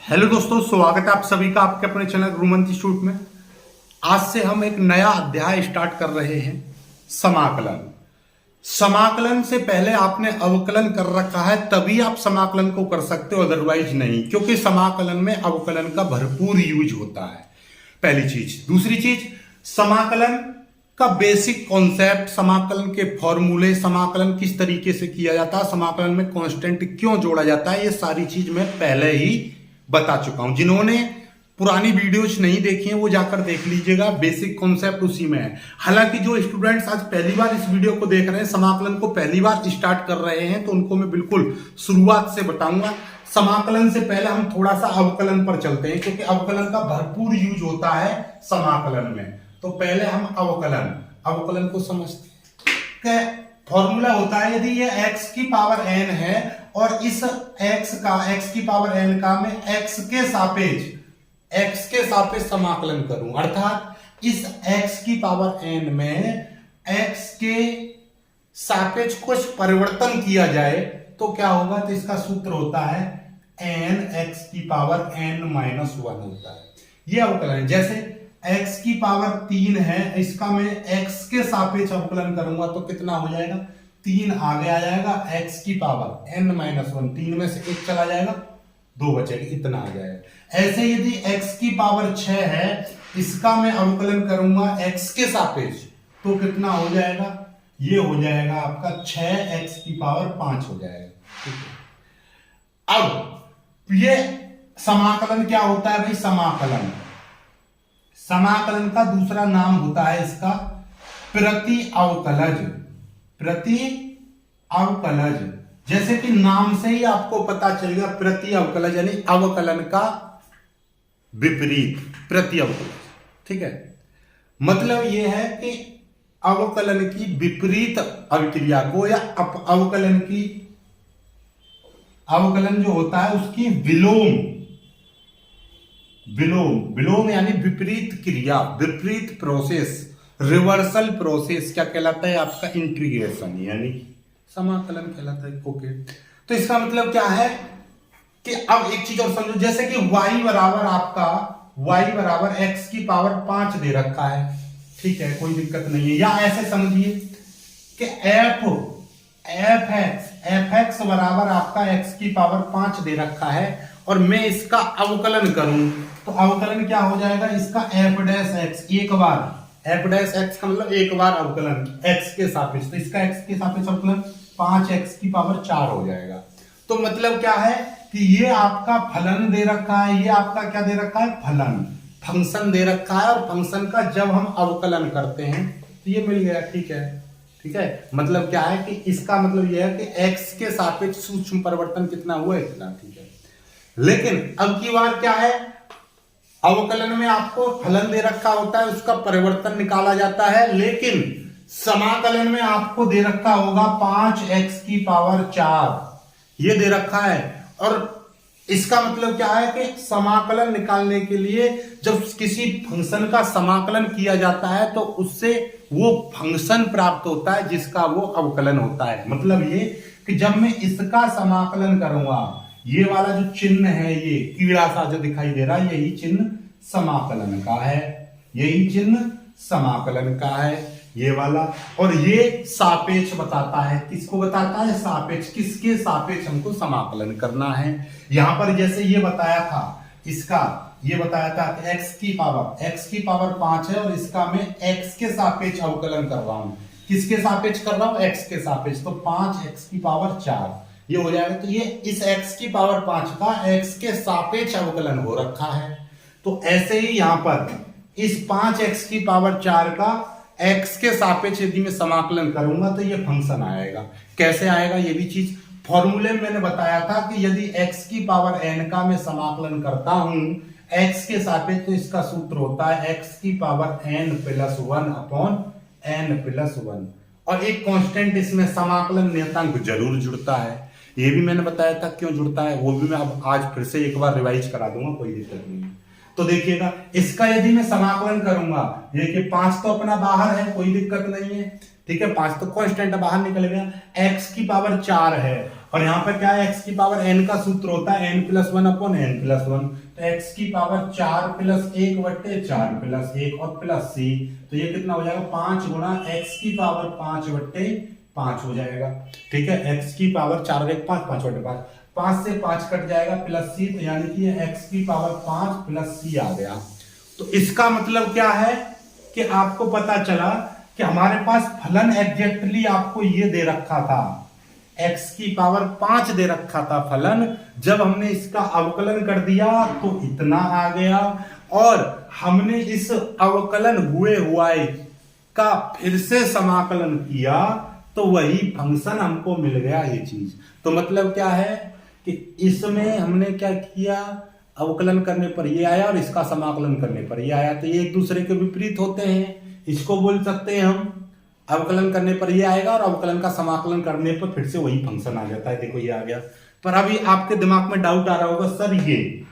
Hello दोस्तों, स्वागत है आप सभी का आपके अपने चैनल गुरुमंत्र इंस्टीट्यूट में। आज से हम एक नया अध्याय स्टार्ट कर रहे हैं, समाकलन। समाकलन से पहले आपने अवकलन कर रखा है, तभी आप समाकलन को कर सकते हो, अदरवाइज नहीं, क्योंकि समाकलन में अवकलन का भरपूर यूज होता है। पहली चीज। दूसरी चीज, समाकलन का बेसिक कॉन्सेप्ट, समाकलन के फॉर्मूले, समाकलन किस तरीके से किया जाता है, समाकलन में कांस्टेंट क्यों जोड़ा जाता है, ये सारी चीज मैं पहले ही बता चुका हूं। जिन्होंने पुरानी वीडियोज नहीं देखी हैं वो जाकर देख लीजिएगा, बेसिक कॉन्सेप्ट उसी में है। हालांकि जो स्टूडेंट्स आज पहली बार इस वीडियो को देख रहे हैं, समाकलन को पहली बार स्टार्ट कर रहे हैं, तो उनको मैं बिल्कुल शुरुआत से बताऊंगा। समाकलन से पहले हम थोड़ा सा अवकलन पर चलते हैं, क्योंकि अवकलन का भरपूर यूज होता है समाकलन में। तो पहले हम अवकलन को समझते हैं। फॉर्मूला होता है, यदि ये x की पावर n है और इस x की पावर n का मैं x के सापेक्ष समाकलन करूं, अर्थात इस x की पावर n में x के सापेक्ष कुछ परिवर्तन किया जाए तो क्या होगा, तो इसका सूत्र होता है n x की पावर n माइनस 1 होता है। ये अवकलन है। जैसे x की पावर 3 है, इसका मैं x के सापेक्ष अवकलन करूंगा तो कितना हो जाएगा, 3 आगे आ जाएगा, x की पावर n माइनस 1, 3 में से 1 चला जाएगा, 2 बचेगा, इतना आ जाएगा। ऐसे यदि x की पावर 6 है, इसका मैं अवकलन करूंगा x के सापेक्ष तो कितना हो जाएगा, ये हो जाएगा आपका 6x की पावर 5 हो जाएगा। ठीक है। अब ये समाकलन क्या होता है भाई, समाकलन का दूसरा नाम होता है इसका प्रति अवकलज। जैसे कि नाम से ही आपको पता चल गया, प्रति अवकलज यानी अवकलन का विपरीत, प्रति अवकलज। ठीक है, मतलब यह है कि अवकलन की विपरीत अभिक्रिया को, या अवकलन जो होता है उसकी विलोम यानी विपरीत क्रिया, विपरीत प्रोसेस, रिवर्सल प्रोसेस क्या कहलाता है आपका, इंटीग्रेशन यानी समाकलन कहलाता है। ओके, तो इसका मतलब क्या है कि अब एक चीज और समझो, जैसे कि y बराबर x की पावर 5 दे रखा है, ठीक है, कोई दिक्कत नहीं है। या ऐसे समझिए कि fx बराबर आपका x की पावर 5 दे रखा है और मैं इसका अवकलन करूं तो अवकलन क्या हो जाएगा, इसका f डैश x, एक बार f डैश x का मतलब एक बार अवकलन x के सापेक्ष, तो इसका x के सापेक्ष अवकलन 5x की पावर 4 हो जाएगा। तो मतलब क्या है कि ये आपका फलन दे रखा है, ये आपका क्या दे रखा है, फंक्शन दे रखा है, और फंक्शन का जब हम अवकलन करते हैं तो ये मिल गया। ठीक है, मतलब क्या है कि इसका मतलब यह है कि x के सापेक्ष सूक्ष्म परिवर्तन कितना हुआ, इतना। ठीक है, लेकिन अब की बार क्या है, अवकलन में आपको फलन दे रखा होता है, उसका परिवर्तन निकाला जाता है, लेकिन समाकलन में आपको दे रखा होगा 5x की पावर 4, ये दे रखा है। और इसका मतलब क्या है कि समाकलन निकालने के लिए जब किसी फंक्शन का समाकलन किया जाता है तो उससे वो फंक्शन प्राप्त होता है जिसका वो अवकलन होता है। मतलब ये कि जब मैं इसका समाकलन करूंगा, ये वाला जो चिन्ह है, ये कीड़ा सा जो दिखाई दे रहा है, यही चिन्ह समाकलन का है, यही चिन्ह समाकलन का है, ये वाला। और ये सापेक्ष बताता है, किसको बताता है, सापेक्ष, किसके सापेक्ष हमको समाकलन करना है। यहां पर जैसे ये बताया था, इसका ये बताया था कि x की पावर 5 है और इसका मैं x के सापेक्ष अवकलन कर रहा हूं। किसके सापेक्ष कर रहा हूं, x के सापेक्ष, तो 5x की पावर 4 ये हो जाएगा। तो ये इस x की पावर 5 का x के सापेक्ष अवकलन हो रखा है। तो ऐसे ही यहां पर इस 5x की पावर 4 का x के सापेक्ष यदि मैं समाकलन करूंगा तो ये फंक्शन आएगा। कैसे आएगा, ये भी चीज फॉर्मूले में मैंने बताया था कि यदि x की पावर n का मैं समाकलन करता हूं x के सापेक्ष, तो इसका सूत्र होता है x की power n plus 1 upon n plus 1। और एक कांस्टेंट इसमें समाकलन नियतांक जरूर जुड़ता है, ये भी मैंने बताया था क्यों जुड़ता है, वो भी मैं अब आज फिर से एक बार रिवाइज करा दूंगा, कोई दिक्कत नहीं है। तो देखिएगा, इसका यदि मैं समाकलन करूंगा, देखिए 5 तो अपना बाहर है, कोई दिक्कत नहीं है, ठीक है, 5 तो कांस्टेंट बाहर निकल गया, x की पावर 4 है और यहाँ पर क्या है, x की पावर n का सूत्र होता है n+1/n+1, तो x की पावर 4+1/4+1 और प्लस c, तो ये कितना हो जाएगा 5 गुना x की पावर 5/5 हो जाएगा। ठीक है, x की पावर 4 और 1 5, 5/5, 5 से 5 कट जाएगा प्लस c, तो यानी कि ये x की पावर 5 प्लस c आ गया। तो इसका मतलब क्या है कि आपको पता चला कि हमारे पास फलन एग्जैक्टली आपको ये दे रखा था, x की पावर 5 दे रखा था फलन। जब हमने इसका अवकलन कर दिया तो इतना आ गया, और हमने इस अवकलन हुआ का फिर से समाकलन किया तो वही फंक्शन हमको मिल गया ये चीज। तो मतलब क्या है कि इसमें हमने क्या किया, अवकलन करने पर ये आया और इसका समाकलन करने पर ये आया, तो ये एक दूसरे के विपरीत होते हैं। इसको बोल सकते हैं हम अवकलन करने पर ये आएगा और अवकलन का समाकलन करने पर फिर से वही फंक्शन आ जाता है। देखो ये आ गया। पर अभी आपके दिमाग में डाउट आ रहा होगा, सर ये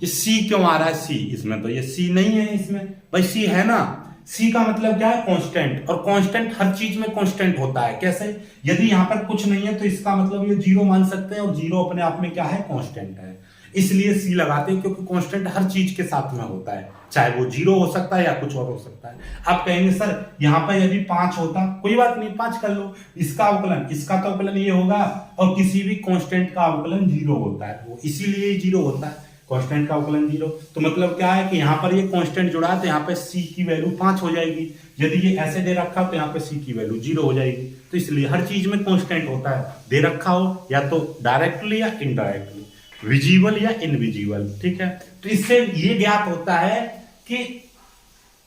सी क्यों आ रहा है, सी इसमें तो ये सी नहीं है, इसमें भाई सी है ना। सी का मतलब क्या है, कांस्टेंट, और कांस्टेंट हर चीज में कांस्टेंट होता है। कैसे, यदि यहां पर कुछ नहीं है तो इसका मतलब ये जीरो मान सकते हैं, और जीरो अपने आप में क्या है, कांस्टेंट है, इसलिए सी लगाते हैं, क्योंकि कांस्टेंट हर चीज के साथ में होता है, चाहे वो जीरो हो सकता है या कुछ और हो सकता है। आप कहेंगे सर यहाँ पर यदि 5 होता, कोई बात नहीं 5 कर लो, इसका अवकलन, इसका तो अवकलन ये होगा, और किसी भी कांस्टेंट का अवकलन जीरो होता है, वो इसीलिए जीरो होता है, कांस्टेंट का अवकलन जीरो। तो मतलब क्या है कि यहाँ पर ये कांस्टेंट जुड़ा है तो यहाँ पे सी की वैल्यू 5 हो जाएगी। यदि ये ऐसे दे रखा हो तो यहाँ पे सी की वैल्यू 0 हो जाएगी। तो इसलिए हर चीज में कांस्टेंट होता है, दे रखा हो या तो डायरेक्टली या इनडायरेक्टली, विजिबल या इनविजिबल। ठीक है, तो इससे ये ज्ञात होता है कि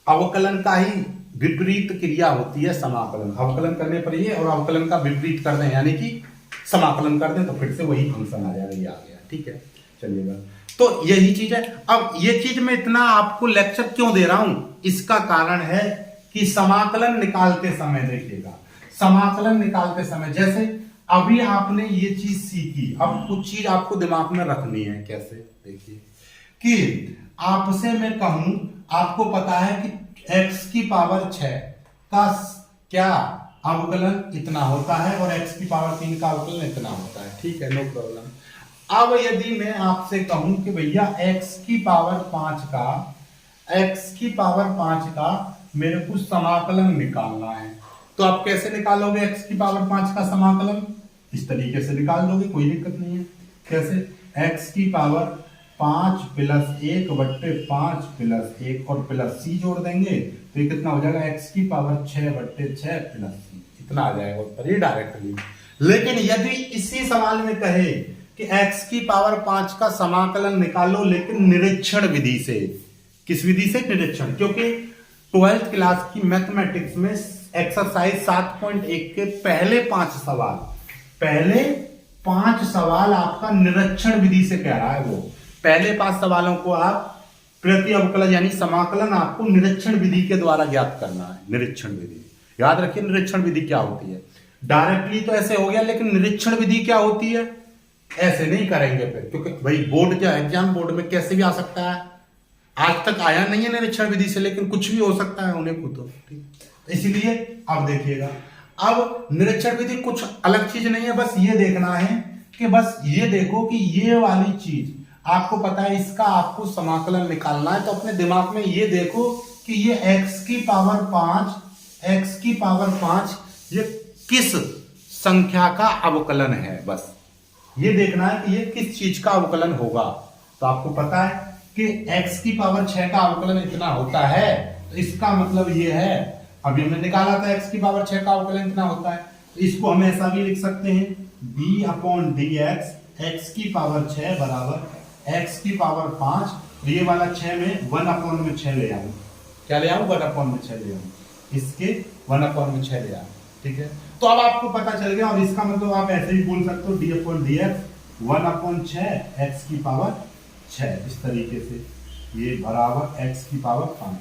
अवकलन का ही विपरीत क्रिया होती है समाकलन। अवकलन करने पर ये और अवकलन का विपरीत कर दें यानी कि समाकलन कर दें तो फिर से वही फंक्शन आ जाएगा, ये आ गया। ठीक है, चलिएगा, तो यही चीज है। अब ये चीज मैं इतना आपको लेक्चर क्यों दे रहा हूं, इसका कारण है कि समाकलन निकालते समय, देखिएगा समाकलन निकालते समय, जैसे अभी आपने ये चीज सीखी, अब कुछ चीज आपको दिमाग में रखनी है। कैसे, देखिए कि आपसे मैं कहूं, आपको पता है कि x की पावर 6 का क्या अवकलन इतना होता है और x की पावर 3 का अवकलन इतना होता है। ठीक है, नो प्रॉब्लम। अब यदि मैं आपसे कहूं कि भैया x की पावर 5 का मेरे को समाकलन निकालना है, तो आप कैसे निकालोगे x की पावर 5 का समाकलन, इस तरीके से निकाल दोगे, कोई दिक्कत नहीं है। कैसे, x की पावर 5 + 1/5 + 1 और प्लस c जोड़ देंगे तो ये कितना हो जाएगा, x की पावर 6/6 प्लस c, इतना आ जाएगा उत्तर, ये डायरेक्टली। लेकिन यदि इसी सवाल में कहे कि x की पावर 5 का समाकलन निकालो लेकिन निरीक्षण विधि से, किस विधि से, निरीक्षण, क्योंकि 12th क्लास की मैथमेटिक्स में एक्सरसाइज 7.1 के पहले 5 सवाल आपका निरीक्षण विधि से कह रहा है। वो पहले 5 सवालों को आप प्रति अवकलन यानी समाकलन आपको निरीक्षण विधि के द्वारा ज्ञात करना है। निरीक्षण विधि याद रखिए, निरीक्षण विधि क्या होती है। डायरेक्टली तो ऐसे हो गया, लेकिन निरीक्षण विधि क्या होती है, ऐसे नहीं करेंगे फिर, क्योंकि भाई बोर्ड क्या, एग्जाम बोर्ड में कैसे भी आ सकता है। आज तक आया नहीं है निरीक्षण विधि से, लेकिन कुछ भी हो सकता है होने को, तो ठीक, इसलिए अब देखिएगा, अब निरीक्षण विधि कुछ अलग चीज नहीं है, बस ये देखना है कि बस ये देखो कि ये वाली चीज आपको पता है, इसका आपको समाकलन निकालना है, तो अपने दिमाग में ये देखो कि ये x की पावर 5 ये किस संख्या का अवकलन है, बस ये देखना है कि ये किस चीज का अवकलन होगा। तो आपको पता है कि x की पावर 6 का अवकलन इतना होता है, तो इसका मतलब ये है, अभी हमने निकाला था x की पावर 6 का अवकलन इतना होता है, तो इसको हम ऐसा भी लिख सकते हैं d/dx x की पावर 6 बराबर x की पावर 5, तो ये वाला 6 में 1/6 ले आऊं, क्या ले आऊं, 1/6 ले आऊं, इसके 1/6 ले आऊं। ठीक है, तो अब आपको पता चल गया, और इसका मतलब आप ऐसे ही बोल सकते हो d/dx 1/6 x की पावर 6, इस तरीके से, ये बराबर x की पावर 5।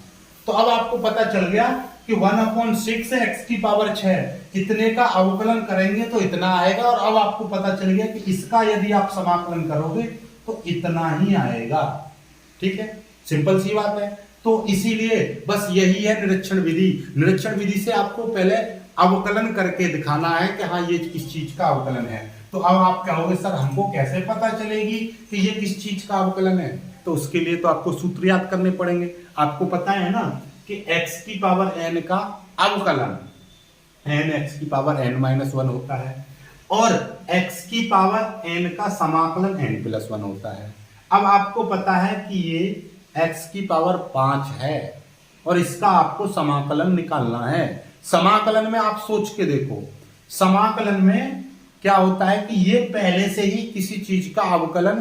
तो अब आपको पता चल गया कि 1/6 x की पावर 6 इतने का अवकलन करेंगे तो इतना आएगा, और अब आपको पता चल गया कि इसका यदि आप समाकलन करोगे तो इतना ही आएगा। ठीक है, सिंपल सी बात है। तो इसीलिए बस यही है निरीक्षण विधि। निरीक्षण विधि से आपको पहले अवकलन करके दिखाना है कि हाँ ये किस चीज का अवकलन है। तो अब आप कहोगे सर हमको कैसे पता चलेगी कि ये किस चीज का अवकलन है? तो उसके लिए तो आपको सूत्र याद करने पड़ेंगे। आपको पता है ना कि x की पावर n का अवकलन n x की पावर n माइनस वन होता है और x की पावर n का समाकलन n प्लस वन होता है। अब आपको पता है कि ये x की पावर 5 है और इसका आपको समाकलन निकालना है। समाकलन में आप सोच के देखो, समाकलन में क्या होता है कि ये पहले से ही किसी चीज का अवकलन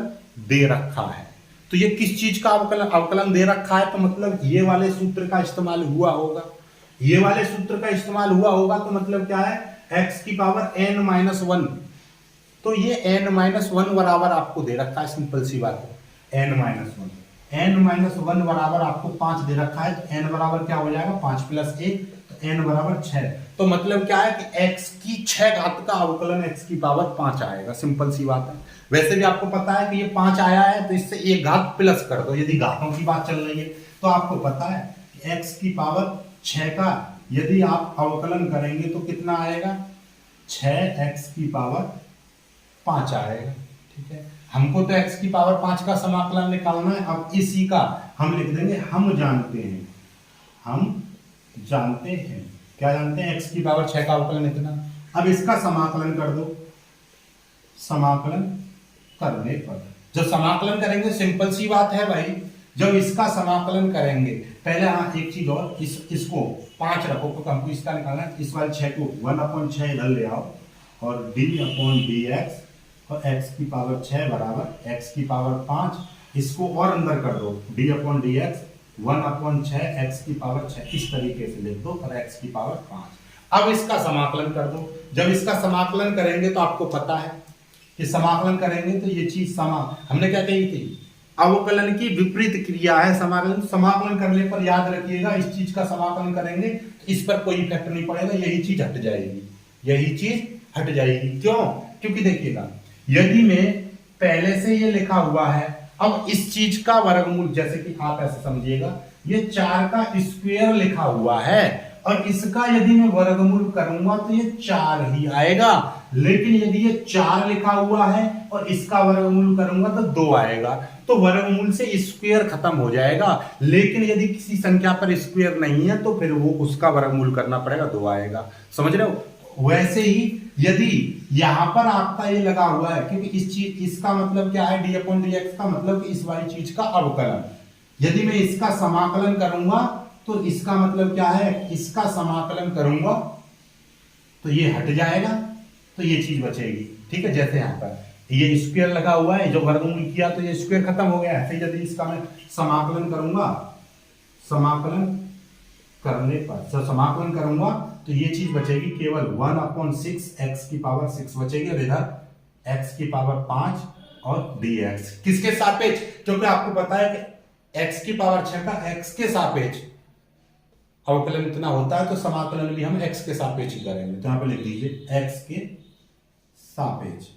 दे रखा है। तो ये किस चीज का अवकलन दे रखा है, तो मतलब ये वाले सूत्र का इस्तेमाल हुआ होगा। ये वाले सूत्र का इस्तेमाल हुआ होगा तो मतलब क्या है, x की पावर n माइनस वन। तो ये n माइनस वन बराबर आपको दे रखा है, सिंपल सी बात है, n minus one. n minus one बराबर आपको 5 दे रखा है, तो n बराबर क्या हो जाएगा 5 प्लस 1, तो n बराबर 6। तो मतलब क्या है कि x की 6 घात का अवकलन x की पावर 5 आएगा, सिंपल सी बात है। वैसे भी आपको पता है कि ये 5 आया है तो इससे एक घात प्लस कर दो, यदि घातों की बात चल रही है तो आपको पता है कि x की पावर 6 का यदि आप अवकलन करेंगे तो कितना आएगा, 6x की पावर 5 आएगा। ठीक है, हमको तो x की पावर 5 का समाकलन निकालना है। अब इसी का हम लिख देंगे हम जानते हैं, हम जानते हैं, क्या जानते हैं, x की पावर 6 का अवकलन इतना। अब इसका समाकलन कर दो, समाकलन करने पर जब समाकलन करेंगे सिंपल सी बात है भाई, जब इसका समाकलन करेंगे पहले हाँ एक चीज और, इसको 5 रखो तो हमको इसका निकालना है, इस वाले 6 को 1/6 इधर ले आओ और d/dx और x की पावर 6 बराबर x की पावर 5, इसको और अंदर कर दो d/dx 1/6 x की पावर 6, इस तरीके से लिख दो और x की पावर 5। अब इसका समाकलन कर दो। जब इसका समाकलन करेंगे तो आपको पता है कि समाकलन करेंगे तो ये चीज हमने क्या कही थी, अवकलन की विपरीत क्रिया है समाकलन। समाकलन करने पर याद रखिएगा इस चीज का समाकलन करेंगे तो इस पर कोई इफेक्ट नहीं पड़ेगा, यही चीज हट जाएगी, यही चीज हट जाएगी। क्यों? क्योंकि देखिएगा यदि में पहले से ये लिखा हुआ है, अब इस चीज का वर्गमूल, जैसे कि आप ऐसे समझिएगा ये 4 का स्क्वायर लिखा हुआ है और इसका यदि मैं वर्गमूल करूंगा तो ये 4 ही आएगा, लेकिन यदि ये 4 लिखा हुआ है और इसका वर्गमूल करूंगा तो 2 आएगा। तो वर्गमूल से स्क्वायर खत्म हो जाएगा, लेकिन यदि किसी संख्या पर स्क्वायर नहीं है तो फिर वो उसका वर्गमूल करना पड़ेगा, 2 आएगा। समझ रहे हो? वैसे ही यदि यहां पर आपका ये लगा हुआ है, क्योंकि इस चीज, इसका मतलब क्या है, d/dx का मतलब कि इस वाली चीज का अवकलन, यदि मैं इसका समाकलन करूंगा तो इसका मतलब क्या है, इसका समाकलन करूंगा तो ये हट जाएगा तो ये चीज बचेगी। ठीक है, जैसे यहां पर ये स्क्वायर लगा हुआ है, जो वर्गमूल किया तो ये स्क्वायर खत्म हो गया। ऐसे यदि इसका मैं समाकलन करूंगा, समाकलन करने पर जब समाकलन करूंगा तो ये चीज बचेगी केवल 1/6 x की पावर 6 बचेगी और इधर x की पावर 5 और dx किसके सापेक्ष, क्योंकि आपको पता है कि x की पावर 6 का x के सापेक्ष अवकलन इतना होता है, तो समाकलन भी हम x के सापेक्ष ही करेंगे। तो यहां पे लिख दीजिए x के सापेक्ष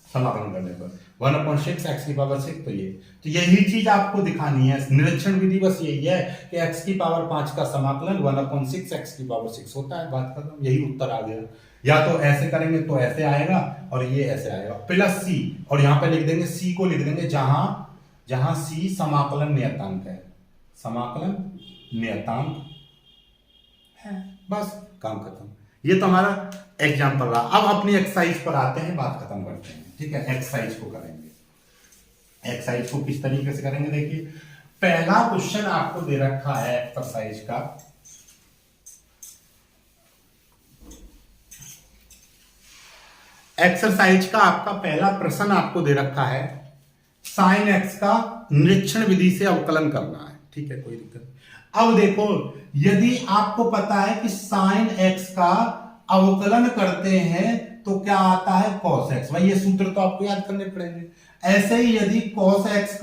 समाकलन करने पर 1/6 x की पावर 6। तो यही चीज आपको दिखानी है, निरीक्षण विधि बस यही है कि x की पावर 5 का समाकलन 1/6 x की पावर 6 होता है, बात खत्म। यही उत्तर आ गया। या तो ऐसे करेंगे तो ऐसे आएगा और ये ऐसे आएगा प्लस c, और यहां पे लिख देंगे c को लिख देंगे जहां c समाकलन नियतांक है, समाकलन नियतांक है, बस काम खत्म। ये तो हमारा एग्जाम्पल रहा। अब अपनी एक्सरसाइज पर आते हैं, बात खत्म करते हैं। ठीक है, एक्सरसाइज को करेंगे। एक्सरसाइज को किस तरीके से करेंगे, देखिए पहला क्वेश्चन आपको दे रखा है एक्सरसाइज का, एक्सरसाइज का आपका पहला प्रश्न आपको दे रखा है, साइन एक्स का निरीक्षण विधि से अवकलन करना है। ठीक है, कोई दिक्कत। अब देखो यदि आपको पता है कि साइन एक्स का अवकलन करते हैं तो क्या आता है cos x, भाई ये सूत्र तो आपको याद करने पड़ेंगे। ऐसे ही यदि cos x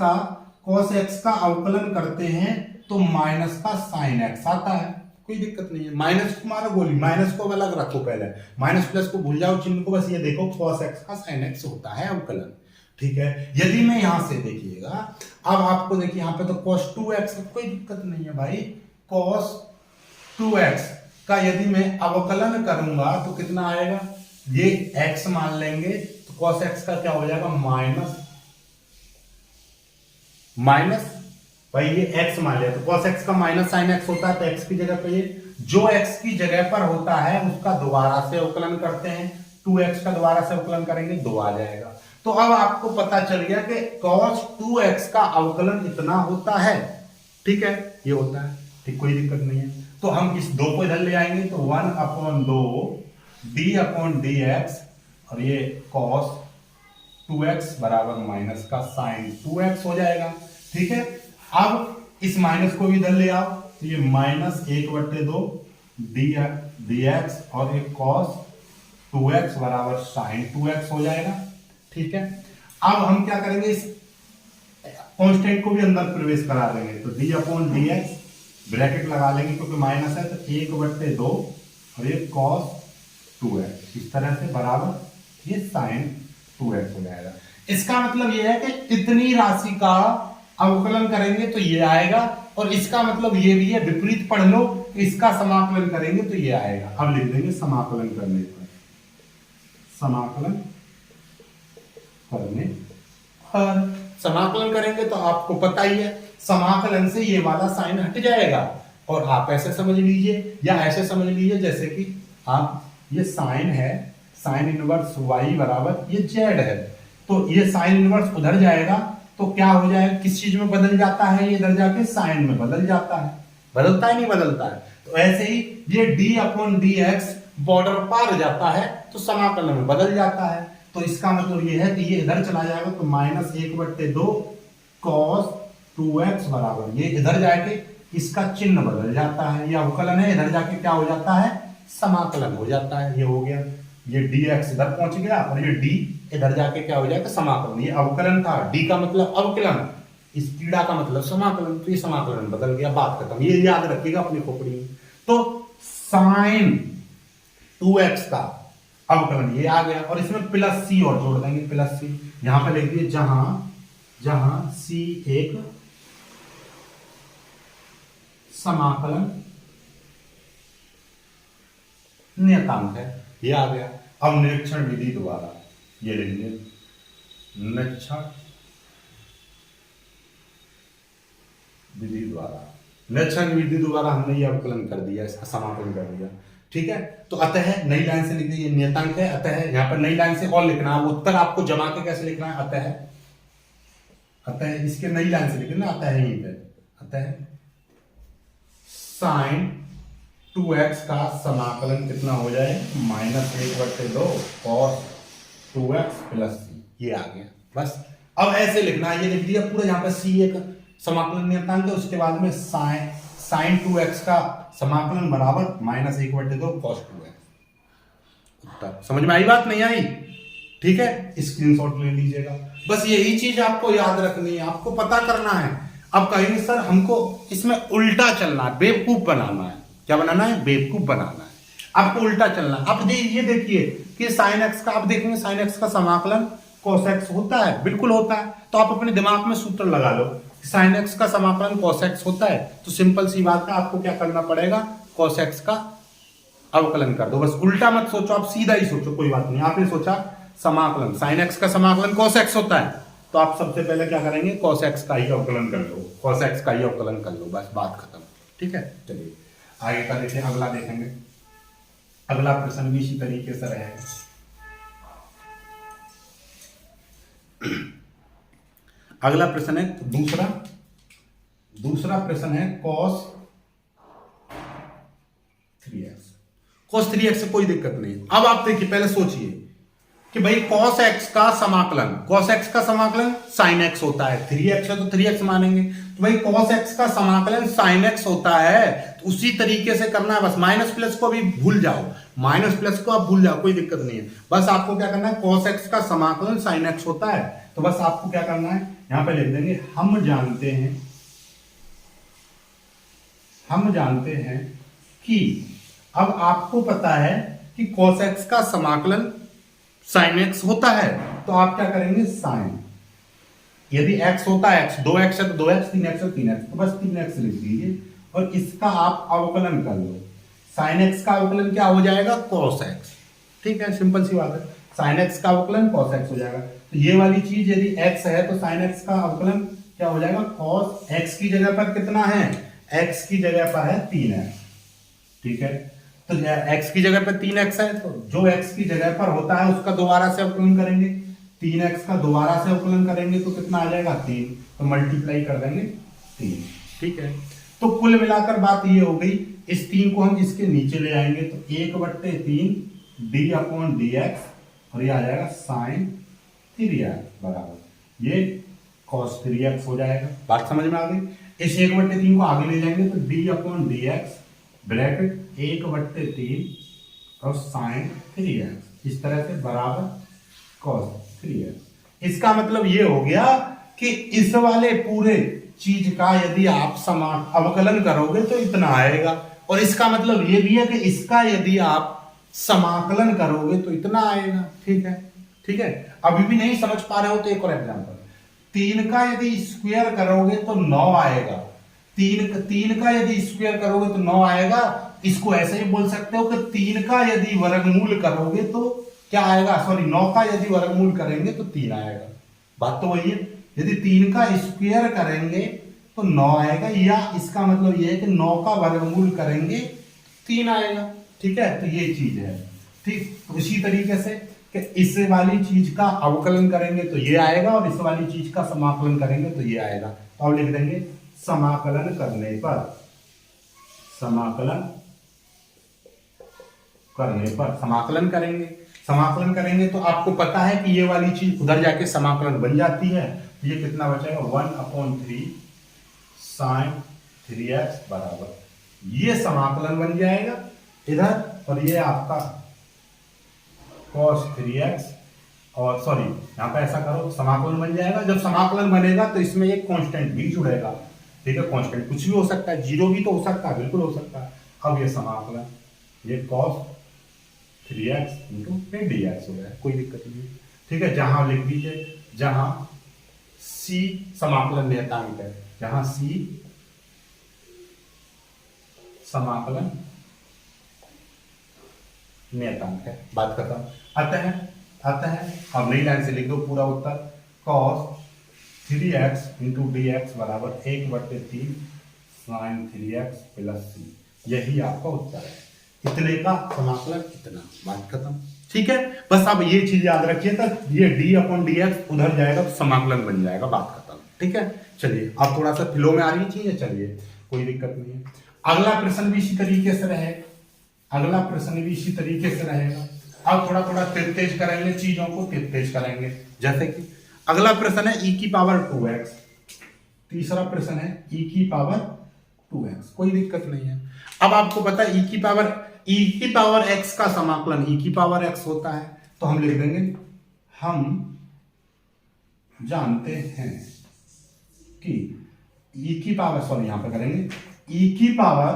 का अवकलन करते हैं तो माइनस का sin x आता है, कोई दिक्कत नहीं है। माइनस को मारो गोली, माइनस को अलग रखो, पहले माइनस प्लस को भूल जाओ चिन्ह को, बस ये देखो cos x का sin x होता है अवकलन। ठीक है, यदि मैं यहां से देखिएगा, अब आपको देखिए यहां पे तो cos 2x, कोई दिक्कत नहीं है भाई, cos 2x का यदि मैं अवकलन करूंगा तो कितना आएगा, ये x मान लेंगे तो cos x का क्या हो जाएगा माइनस भाई ये x मान लिया तो cos x का माइनस साइन x होता है, तो x की जगह पे ये जो x की जगह पर होता है उसका दोबारा से अवकलन करते हैं, 2x का दोबारा से अवकलन करेंगे 2 आ जाएगा। तो अब आपको पता चल गया कि cos 2x का अवकलन इतना होता है, ठीक है, ये होता है, ठीक, कोई दिक्कत नहीं है। तो हम इस 2 को इधर ले आएंगे तो 1/2 d/dx और ये cos 2x बराबर माइनस का साइन 2x हो जाएगा, ठीक है। अब इस माइनस को भी इधर ले आओ तो ये -1/2 dx और ये cos 2x बराबर साइन 2x हो जाएगा, ठीक है। अब हम क्या करेंगे, इस कांस्टेंट को भी अंदर प्रवेश करा देंगे तो d/dx ब्रैकेट लगा लेंगे क्योंकि माइनस है तो 1/2 और ये cos 2x इस तरह से बराबर ये साइन 2x हो जाएगा। इसका मतलब ये है कि इतनी राशि का अवकलन करेंगे तो ये आएगा, और इसका मतलब ये भी है, विपरीत पढ़ लो, इसका समाकलन करेंगे तो ये आएगा। अब लिख देंगे समाकलन करने पर, समाकलन करेंगे तो आपको पता ही है समाकलन से ये वाला साइन हट जाएगा, और आप ऐसे समझ लीजिए या ऐसे समझ लीजिए जैसे कि आप ये साइन है, साइन इनवर्स y बराबर ये z है, तो ये साइन इनवर्स उधर जाएगा तो क्या हो जाएगा, किस चीज में बदल जाता है, ये इधर जाके साइन में बदल जाता है, बदलता है नहीं बदलता है। तो ऐसे ही ये d/dx बॉर्डर पार जाता है तो समाकलन में बदल जाता है। तो इसका मतलब ये है कि ये इधर चला जाएगा तो -1/2 cos 2x बराबर ये इधर जाके इसका चिन्ह बदल जाता है, ये अवकलन है, इधर जाके क्या हो जाता है, समाकलन हो जाता है। ये हो गया, ये dx इधर पहुंच गया और ये d इधर जाके क्या हो जाएगा, समाकलन। ये अवकलन था, d का मतलब अवकलन, इस पीड़ा का मतलब समाकलन, तो ये समाकलन बदल गया, बात खत्म। ये याद रखिएगा अपनी खोपड़ी में। तो साइन 2x का अवकलन ये आ गया, और इसमें प्लस c और जोड़ देंगे, प्लस c यहां पर लिख दिए, जहां c एक समाकलन नियतांक है, ये आ गया। अब निरीक्षण विधि द्वारा ये लेंगे, निरीक्षण विधि द्वारा हमने ये अवकलन कर दिया, इसका समाकलन कर दिया, ठीक है। तो अतः नई लाइन से लिख दिए, नियतांक है, अतः यहां पर नई लाइन से और लिखना है, उत्तर आपको जमा के कैसे लिखना है, अतः इसके नई लाइन से लिखना, अतः यहीं पे, अतः साइन 2x का समाकलन कितना हो जाए, -1/2 cos 2x + c, ये आ गया। बस अब ऐसे लिखना है, ये लिख दिया पूरा, यहाँ पे c एक समाकलन नियतांक है, उसके बाद में साइन 2x का समाकलन बराबर -1/2 cos 2x। उत्तर समझ में आई, बात नहीं आई, ठीक है, स्क्रीनशॉट ले लीजिएगा। बस यही चीज आपको याद रखनी है, आपको पता करना है। अब कहेंगे सर हमको इसमें उल्टा चलना है, बेवकूफ बनाना है, क्या बनाना है, बेवकूफ बनाना है, आपको उल्टा चलना है। अब ये देखिए कि साइन एक्स का, आप देखेंगे साइन एक्स का समाकलन cos x होता है, बिल्कुल होता है। तो आप अपने दिमाग में सूत्र लगा लो, साइन एक्स का समाकलन cos x होता है, तो सिंपल सी बात है, आपको क्या करना पड़ेगा, cos x का अवकलन कर दो। बस उल्टा मत सोचो, आप सीधा ही सोचो, कोई बात नहीं। आपने सोचा समाकलन साइन एक्स का समाकलन cos x होता है, तो आप सबसे पहले क्या करेंगे, cos x का ही अवकलन कर लो, cos x का ही अवकलन कर लो, बस बात खत्म, ठीक है। चलिए आगे का देखें, अगला देखेंगे। अगला प्रश्न भी इसी तरीके से रहेगा। अगला प्रश्न है दूसरा प्रश्न है cos 3x। cos 3x से कोई दिक्कत नहीं। अब आप देखिए, पहले सोचिए कि भाई cos x का समाकलन sin x होता है, 3x है तो 3x मानेंगे, तो भाई cos x का समाकलन sin x होता है, तो उसी तरीके से करना है। बस माइनस प्लस को अभी भूल जाओ, माइनस प्लस को आप भूल जाओ, कोई दिक्कत नहीं है। बस आपको क्या करना है, cos x का समाकलन sin x होता है, तो बस आपको क्या करना है, यहां पे लिख देंगे, हम जानते हैं कि, अब आपको पता है कि cos x का समाकलन sin x होता है, तो आप क्या करेंगे, sin, यदि x होता है, x 2x है तो 2x, 3x है 3x, तो बस 3x लिख दीजिए और इसका आप अवकलन कर लो। sin x का अवकलन क्या हो जाएगा, cos x, ठीक है, सिंपल सी बात है। साइन एक्स का अवकलन कॉस एक्स हो जाएगा। तो ये वाली चीज यदि एक्स है तो साइन एक्स का अवकलन क्या हो जाएगा, कॉस एक्स की जगह पर कितना है, एक्स की जगह पर है 3x। ठीक है, तो x की जगह पर 3x है, तो जो x की जगह पर होता है उसका दोबारा से अवकलन करेंगे। 3x का दोबारा से अवकलन करेंगे तो कितना आ जाएगा 3, तो मल्टीप्लाई कर देंगे 3। ठीक है, तो कुल मिलाकर बात ये हो गई, इस 3 को हम इसके नीचे ले आएंगे तो 1/3 d अपॉन डी एक्स, और ये आ जाएगा साइन 3x बराबर ये cos 3x हो जाएगा। बात समझ में आ गई। इस 1/3 को आगे ले जाएंगे तो d upon D x bracket 1/3 और साइन 3x, इस तरह से बराबर cos 3x। इसका मतलब ये हो गया कि इस वाले पूरे चीज का यदि आप समान अवकलन करोगे तो इतना आएगा, और इसका मतलब ये भी है कि इसका यदि आप समाकलन करोगे तो इतना आएगा। ठीक है, ठीक है। अभी भी नहीं समझ पा रहे हो तो एक और एग्जांपल, 3 का यदि स्क्वायर करोगे तो 9 आएगा। 3 का यदि स्क्वायर करोगे तो 9 आएगा। इसको ऐसे ही बोल सकते हो कि 3 का यदि वर्गमूल करोगे तो क्या आएगा, सॉरी 9 का यदि वर्गमूल करेंगे तो 3 आएगा। बात तो वही है, यदि 3 का स्क्वायर करेंगे तो 9 आएगा, या इसका मतलब यह है कि 9 का वर्गमूल करेंगे 3 आएगा। ठीक है, तो ये चीज है। ठीक, उसी तरीके से कि इस वाली चीज का अवकलन करेंगे तो ये आएगा, और इस वाली चीज का समाकलन करेंगे तो ये आएगा। तो अब लिख देंगे समाकलन करने पर, समाकलन करने पर समाकलन करेंगे। समाकलन करेंगे तो आपको पता है कि ये वाली चीज उधर जाके समाकलन बन जाती है। ये कितना बचेगा 1/3 साइन 3x बराबर ये समाकलन बन जाएगा इधर, और ये आपका cos 3x, और सॉरी यहां पे ऐसा करो समाकलन बन जाएगा। जब समाकलन बनेगा तो इसमें एक कांस्टेंट भी जुड़ेगा। ठीक है, कांस्टेंट कुछ भी हो सकता है, 0 भी तो हो सकता है, बिल्कुल हो सकता है। अब ये समाकलन ये cos 3x इंटू dx हो गया, कोई दिक्कत नहीं है। ठीक है, जहां लिख दीजिए, जहां c समाकलन नियतांक है, जहां c समाकलन नियतांक है, बात करता हूं। अतः अब नई लाइन से लिख दो पूरा उत्तर, cos 3x into D x बराबर 1/3 साइन 3x प्लस c, यही आपका उत्तर है। इतने का समाकलन इतना, बात खत्म। ठीक है, बस अब ये चीज याद रखिए तक ये d अपॉन डी एक्स उधर जाएगा तो समाकलन बन जाएगा, बात खत्म। ठीक है, चलिए अब थोड़ा सा फ्लो में आ रही चीज है, चलिए कोई दिक्कत नहीं है। अगला प्रश्न भी इसी तरीके से रहे, अगला प्रश्न भी इसी तरीके से रहेगा। अब थोड़ा थोड़ा तेज करेंगे, चीजों को तेज करेंगे। जैसे कि अगला प्रश्न है e की पावर 2x, तीसरा प्रश्न है e की पावर 2x, कोई दिक्कत नहीं है। अब आपको पता है e की पावर x का समाकलन e की पावर x होता है, तो हम लिख देंगे हम जानते हैं कि e की पावर, सॉरी यहां पर करेंगे e की पावर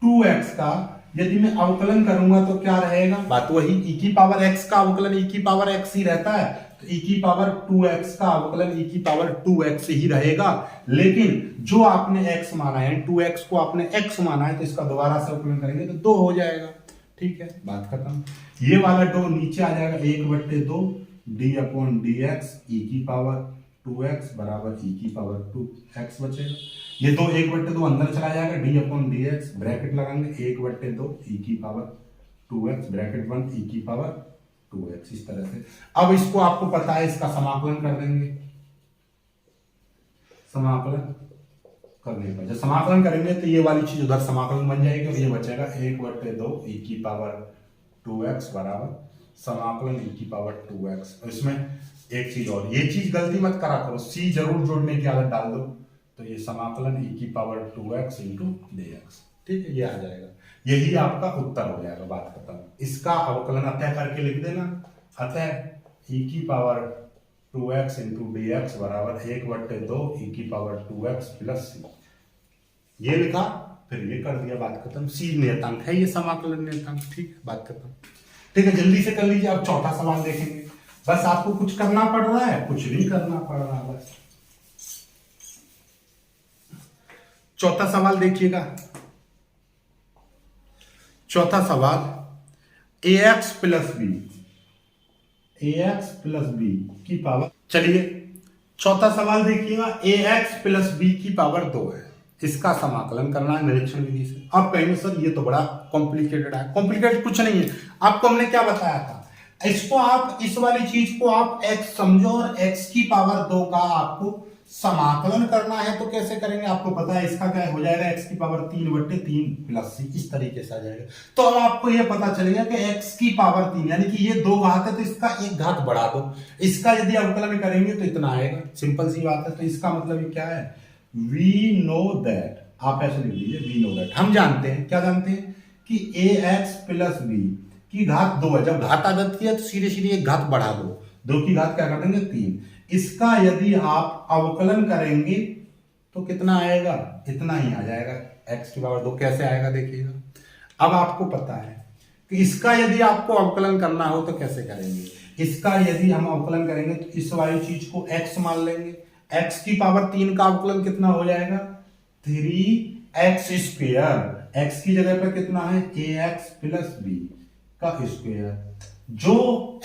2x का यदि मैं अवकलन करूंगा तो क्या रहेगा, बात वही e की पावर x का अवकलन e की पावर x ही रहता है, तो e की पावर 2x का अवकलन e की पावर 2x ही रहेगा। लेकिन जो आपने x माना है, 2x को आपने x माना है, तो इसका दोबारा से अवकलन करेंगे तो 2 हो जाएगा। ठीक है, बात खत्म। ये वाला 2 नीचे आ जाएगा, 1/2 d अपॉन डी एक्स ई की पावर 2x बराबर e की पावर 2x बचेगा। ये 1/2 अंदर चला जाएगा, d upon D x bracket लगाएंगे 1/2 e की पावर 2x ब्रैकेट 1 e की पावर 2x, इस तरह से। अब इसको आपको पता है, इसका समाकलन कर देंगे। समाकलन करने पर जब समाकलन करेंगे तो ये वाली चीज उधर समाकलन बन जाएगी, और ये बचेगा 1/2 e की पावर 2x बराबर समाकलन e की पावर 2x। और इसमें एक चीज और, ये चीज गलती मत करा करो, c जरूर जोड़ने की आदत डाल दो। तो ये समाकलन e की पावर 2x इंटू dx, ठीक है, ये आ जाएगा, यही आपका उत्तर हो जाएगा, बात खत्म। इसका अवकलन अतः करके लिख देना, अतः e की पावर 2x इंटू dx बराबर 1/2 e की पावर 2x प्लस c, ये लिखा, फिर ये कर दिया, बात खत्म। c नियतांक है, ये समाकलन नियतांक, ठीक है, बात खत्म। ठीक है, जल्दी से कर लीजिए। अब चौथा सवाल देखेंगे। बस आपको कुछ करना पड़ रहा है, कुछ नहीं करना पड़ रहा, बस चौथा सवाल देखिएगा। चौथा सवाल ए एक्स प्लस बी, ए एक्स प्लस बी की पावर। चलिए चौथा सवाल देखिएगा, ए एक्स प्लस बी की पावर 2 है, इसका समाकलन करना है निरीक्षण विधि से। आप कहेंगे सर ये तो बड़ा कॉम्प्लिकेटेड है। कॉम्प्लिकेटेड कुछ नहीं है, आपको हमने क्या बताया था, इसको आप इस वाली चीज को आप x समझो और x की पावर 2 का आपको समाकलन करना है तो कैसे करेंगे, आपको पता है इसका क्या हो जाएगा, x की पावर 3/3 प्लस c, इस तरीके से आ जाएगा। तो अब आपको यह पता चलेगा कि x की पावर 3 यानी कि ये 2 घात है तो इसका एक घात बढ़ा दो, इसका यदि अवकलन करेंगे तो इतना आएगा, सिंपल सी बात है। तो इसका मतलब ये क्या है, वी नो दैट, आप ऐसे लिख लीजिए वी नो दैट, हम जानते हैं, क्या जानते हैं कि ax प्लस बी की घात 2 है। जब घात आ जाती है तो सीधे सीधे एक घात बढ़ा दो, 2 की घात क्या कर देंगे 3। इसका यदि आप अवकलन करेंगे तो कितना आएगा, इतना ही आ जाएगा, x की पावर 2। कैसे आएगा देखिएगा, अब आपको पता है कि इसका यदि आपको अवकलन करना हो तो कैसे करेंगे। इसका यदि हम अवकलन करेंगे तो इस वाली चीज को x मान लेंगे, x की पावर 3 का अवकलन कितना हो जाएगा 3x स्क्वायर, x की जगह पर कितना है ax प्लस बी का स्क्वायर, जो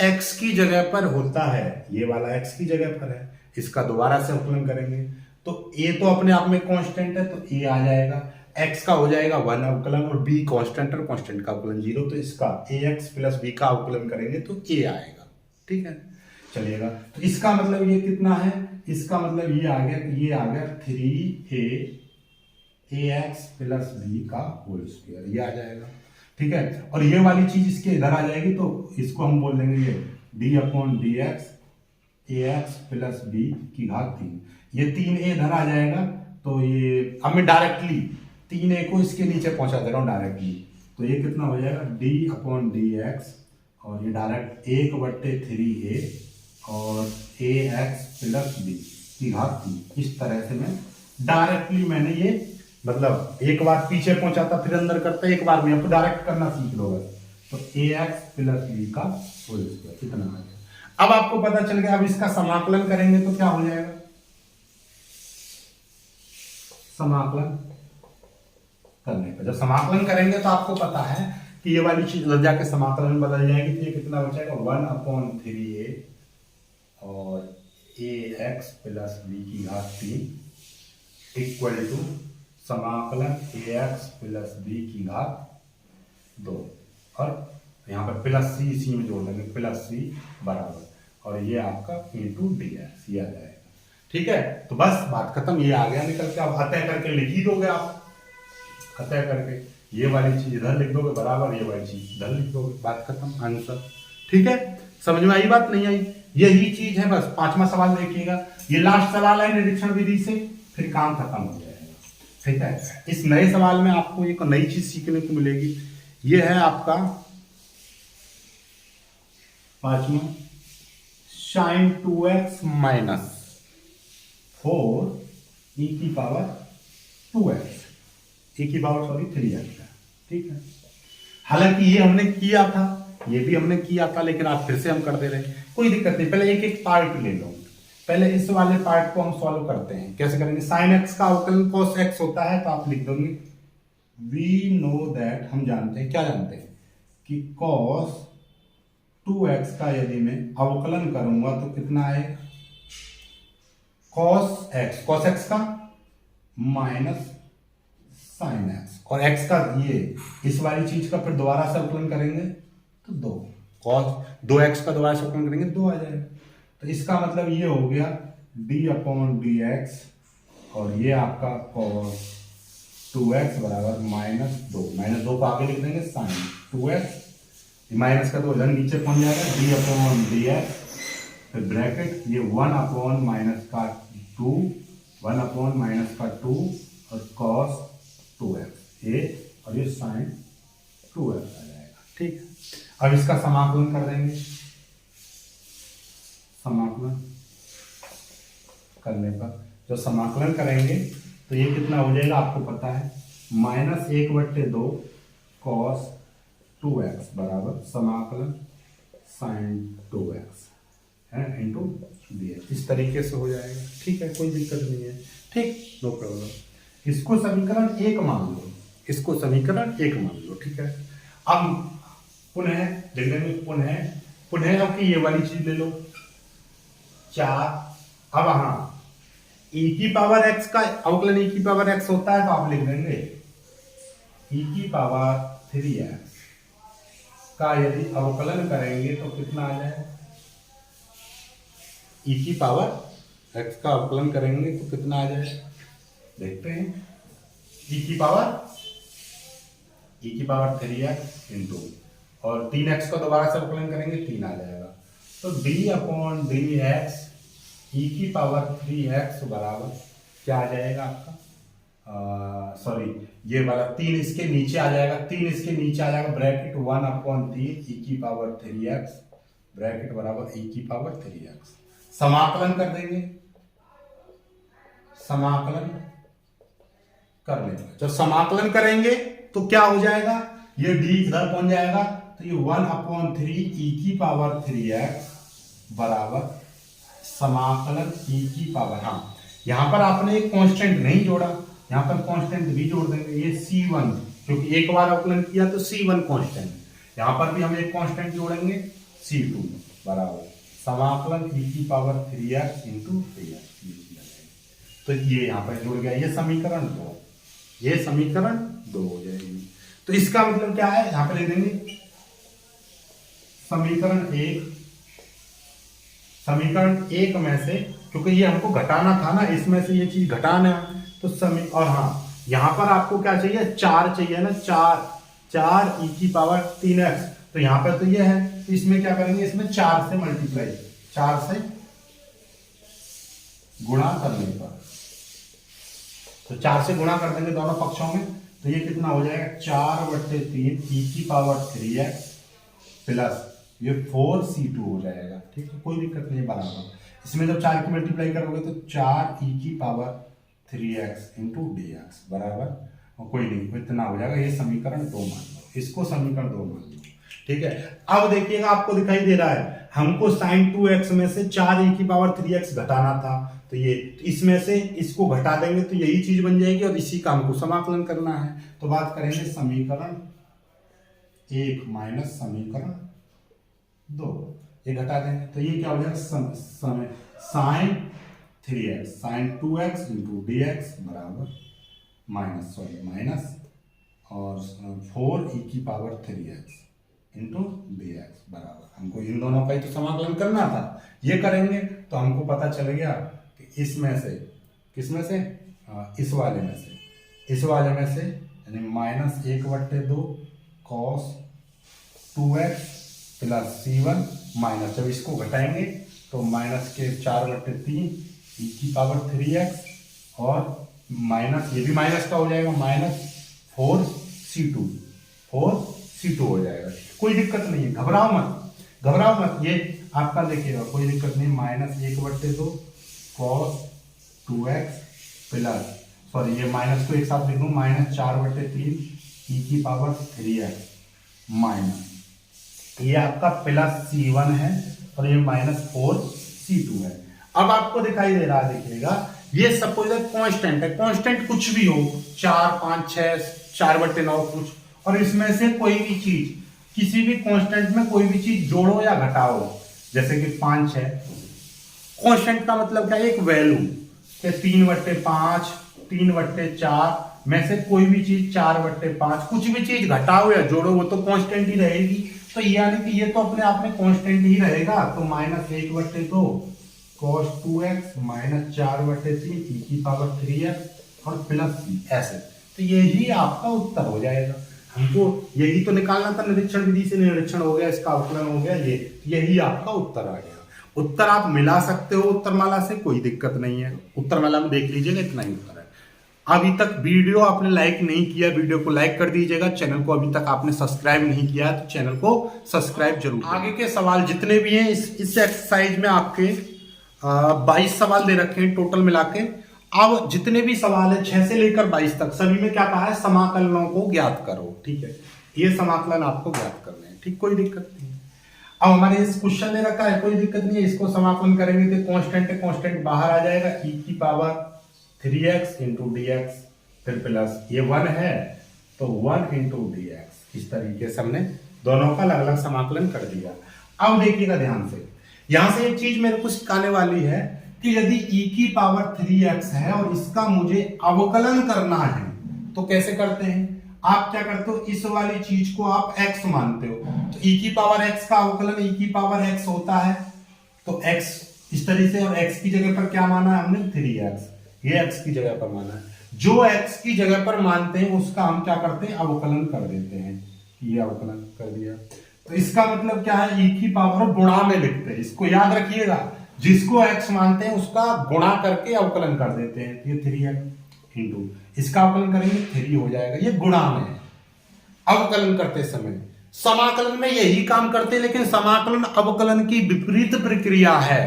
x की जगह पर होता है, ये वाला x की जगह पर है, इसका दोबारा से अवकलन करेंगे तो a तो अपने आप में कांस्टेंट है तो a आ जाएगा, x का हो जाएगा 1 अवकलन और b कांस्टेंट और कांस्टेंट का अवकलन 0, तो इसका ax प्लस b का अवकलन करेंगे तो a आएगा। ठीक है चलिएगा, तो इसका मतलब ये कितना है, इसका मतलब ये आ गया, ये आ गया 3a ax प्लस b का होल स्क्वायर, ये आ जाएगा। ठीक है, और ये वाली चीज इसके इधर आ जाएगी तो इसको हम बोल देंगे ये d/dx ax प्लस बी की घात 3, ये 3a इधर आ जाएगा तो ये अब मैं डायरेक्टली 3a को इसके नीचे पहुंचा दे रहा हूं डायरेक्टली, तो ये कितना हो जाएगा d/dx और ये डायरेक्ट 1/3a और ax प्लस बी की घात 3। इस तरह से मैं डायरेक्टली मैंने ये मतलब एक बार पीछे पहुंचाता फिर अंदर करता, एक बार में आपको डायरेक्ट करना सीख लो बस। तो ax प्लस बी का होल स्क्वायर इतना आ गया। अब आपको पता चल गया, अब इसका समाकलन करेंगे तो क्या हो जाएगा, समाकलन करने पर जब समाकलन करेंगे तो आपको पता है कि ये वाली चीज जाके समाकलन में बदल जाएगी, तो ये कितना हो जाएगा 1/3a और ax प्लस बी की घात 3 इक्वल टू समाकलन ax प्लस बी की घात 2 और यहाँ पर प्लस सी इसी में जोड़ देंगे, प्लस सी बराबर और ये आपका इंटू dx ये आ जाएगा। ठीक है, तो बस बात खत्म, ये आ गया निकल के, अब अतः करके लिख ही दोगे आप, अतः करके ये वाली चीज इधर लिख दोगे बराबर, ये वाली चीज इधर लिख दोगे, बात खत्म, आंसर। ठीक है, समझ में आई बात नहीं आई, यही चीज है बस। 5वां सवाल देखिएगा, ये लास्ट सवाल है निरीक्षण विधि से, फिर काम खत्म हो जाएगा। ठीक है, इस नए सवाल में आपको एक नई चीज सीखने को मिलेगी, ये है आपका 5वां, sin 2x माइनस 4 e की पावर 2x, e की पावर सॉरी 3x है। ठीक है, हालांकि ये हमने किया था, ये भी हमने किया था, लेकिन आप फिर से हम कर दे रहे हैं, कोई दिक्कत नहीं। पहले एक एक पार्ट ले लो, पहले इस वाले पार्ट को हम सॉल्व करते हैं। कैसे करेंगे, sin x का अवकलन cos x होता है, तो आप लिख दोगे वी नो दैट, हम जानते हैं, क्या जानते हैं कि cos 2x का यदि मैं अवकलन करूंगा तो कितना आएगा, cos x का माइनस sin x, और x का ये इस वाली चीज का फिर दोबारा से अवकलन करेंगे तो 2, cos 2x का दोबारा से अवकलन करेंगे 2 आ जाएगा। तो इसका मतलब ये हो गया d/dx और ये आपका cos 2x बराबर -2 को आगे लिख देंगे sin 2x, माइनस का 2 इधर नीचे पहुंच जाएगा d/dx, फिर ब्रैकेट ये 1/-2 1/-2 और cos 2x ये और ये sin 2x आ जाएगा। ठीक है, अब इसका समाकलन कर देंगे, समाकलन करने पर जो समाकलन करेंगे तो ये कितना हो जाएगा आपको पता है, -1/2 cos 2x बराबर समाकलन sin 2x है इंटू dx, इस तरीके से हो जाएगा। ठीक है, कोई दिक्कत नहीं है, ठीक, नो प्रॉब्लम। इसको समीकरण 1 मान लो, इसको समीकरण 1 मान लो। ठीक है, अब पुनः लिख देंगे, पुनः आपकी ये वाली चीज ले लो 4। अब हाँ e की पावर x का अवकलन e की पावर x होता है तो आप लिख देंगे e की पावर 3x का यदि अवकलन करेंगे तो कितना आ जाएगा, e की पावर x का अवकलन करेंगे तो कितना आ जाएगा, देखते हैं। e की पावर 3x इंटू और 3x का दोबारा से अवकलन करेंगे 3 आ जाएगा, तो d/dx e की पावर 3x बराबर क्या आ जाएगा आपका, सॉरी ये वाला 3 इसके नीचे आ जाएगा, 3 इसके नीचे आ जाएगा, ब्रैकेट 1/3 e की पावर 3x ब्रैकेट बराबर e की पावर 3x। समाकलन कर देंगे, समाकलन कर लेंगे। जब समाकलन करेंगे तो क्या हो जाएगा, ये d इधर पहुंच जाएगा तो ये 1/3 e की पावर 3x बराबर समाकलन e की पावर, हाँ यहां पर आपने एक कांस्टेंट नहीं जोड़ा, यहां पर कांस्टेंट भी जोड़ देंगे, ये c1 क्योंकि एक बार अवकलन किया तो c1 कांस्टेंट, यहां पर भी हम एक कांस्टेंट जोड़ेंगे c2 बराबर समाकलन e की पावर 3x इंटू 3x। तो ये यहां पर जुड़ गया, ये समीकरण 2, ये समीकरण 2 हो जाएगी। तो इसका मतलब क्या है, यहां पर लिख देंगे समीकरण 1 में से, क्योंकि ये हमको घटाना था ना, इसमें से ये चीज घटाना है तो और हाँ यहां पर आपको क्या चाहिए, 4 चाहिए ना, 4 e की पावर 3x, तो यहां पर तो ये है, तो इसमें क्या करेंगे, इसमें 4 से मल्टीप्लाई, 4 से गुणा करने पर, तो 4 से गुणा कर देंगे दोनों पक्षों में, तो ये कितना हो जाएगा 4/3 e की पावर 3x प्लस ये 4c2 हो जाएगा। ठीक है, कोई दिक्कत नहीं है, बराबर। इसमें जब 4 की मल्टीप्लाई करोगे तो 4 e की पावर 3x इंटू dx बराबर, और कोई नहीं, इतना हो जाएगा। ये समीकरण 2 मान लो, इसको समीकरण 2 मान लो। ठीक है, अब देखिएगा आपको दिखाई दे रहा है, हमको sin 2x में से 4 e की पावर 3x घटाना था, तो ये इसमें से इसको घटा देंगे तो यही चीज बन जाएगी, और इसी का हमको समाकलन करना है। तो बात करेंगे समीकरण 1 माइनस समीकरण 2, ये घटा देंगे तो ये क्या हो जाएगा, sine 3x sine 2x into dx बराबर माइनस और 4 e की पावर 3x इंटू dx बराबर, हमको इन दोनों का ही तो समाकलन करना था। ये करेंगे तो हमको पता चल गया कि इसमें से, किसमें से, इस वाले में से यानी -1/2 cos 2x plus c1 minus, जब इसको घटाएंगे तो माइनस के 4/3 e की पावर 3x और माइनस, ये भी माइनस का हो जाएगा, -4c2 हो जाएगा। कोई दिक्कत नहीं है, घबराओ मत, ये आपका देखिएगा, कोई दिक्कत नहीं। -1/2 cos 2x प्लस, सॉरी ये माइनस को एक साथ लिख दूं, -4/3 e की पावर 3x माइनस, ये आपका प्लस c1 है और ये -4c2 है। अब आपको दिखाई दे रहा है, देखिएगा ये सपोज कांस्टेंट है, कांस्टेंट कुछ भी हो, 4 5 6 4/9 कुछ, और इसमें से कोई भी चीज, किसी भी कांस्टेंट में कोई भी चीज जोड़ो या घटाओ, जैसे कि 5 है, कांस्टेंट का मतलब क्या है, एक वैल्यू के 3/5 3/4 में से कोई भी चीज 4/5, कुछ भी चीज घटाओ या जोड़ो वो तो कांस्टेंट ही रहेगी। तो यानी कि ये तो अपने आप में कांस्टेंट ही रहेगा, तो -1/2 cos 2x -4/3 e की पावर 3x और प्लस ऐसे, तो यही आपका उत्तर हो जाएगा। हमको यही तो निकालना था, निरीक्षण विधि से निरीक्षण हो गया, इसका अवकलन हो गया, यही आपका उत्तर आ गया। उत्तर आप मिला सकते हो उत्तरमाला से, कोई दिक्कत नहीं है, उत्तरमाला में देख लीजिएगा, इतना ही उत्तर है। अभी तक वीडियो आपने लाइक नहीं किया, वीडियो को लाइक कर दीजिएगा। चैनल को अभी तक आपने सब्सक्राइब नहीं किया तो चैनल को सब्सक्राइब जरूर। आगे के सवाल जितने भी हैं इस एक्सरसाइज में आपके 22 सवाल दे रखे हैं टोटल मिला के। अब जितने भी सवाल है 6 से लेकर 22 तक, सभी में क्या कहा है, समाकलनों को ज्ञात करो। ठीक है, ये समाकलन आपको ज्ञात करने हैं, ठीक, कोई दिक्कत नहीं है। अब हमारे इस क्वेश्चन दे रखा है, कोई दिक्कत नहीं है, इसको समाकलन करेंगे तो कांस्टेंट बाहर आ जाएगा, e की पावर 3x इंटू dx, फिर प्लस ये 1 है तो 1 इंटू dx, इस तरीके से हमने दोनों का अलग अलग समाकलन कर दिया। अब देखिएगा ध्यान से, यहां से एक चीज मेरे को सिखाने वाली है कि यदि e की पावर 3x है और इसका मुझे अवकलन करना है तो कैसे करते हैं। आप क्या करते हो, इस वाली चीज को आप x मानते हो, तो e की पावर x का अवकलन e की पावर x होता है, तो x इस तरह से, और x की जगह पर क्या माना है हमने 3x, ये x की जगह पर माना है। जो x की जगह पर मानते हैं उसका हम क्या करते हैं, अवकलन कर देते हैं। ये अवकलन कर दिया, तो इसका मतलब क्या है, e की पावर गुणा में लिखते हैं। इसको याद रखिएगा, जिसको x मानते हैं उसका गुणा करके अवकलन कर देते हैं। ये 3x इंटू इसका अवकलन करेंगे 3 हो जाएगा, ये गुणा में है। अवकलन करते समय समाकलन में यही काम करते हैं, लेकिन समाकलन अवकलन की विपरीत प्रक्रिया है।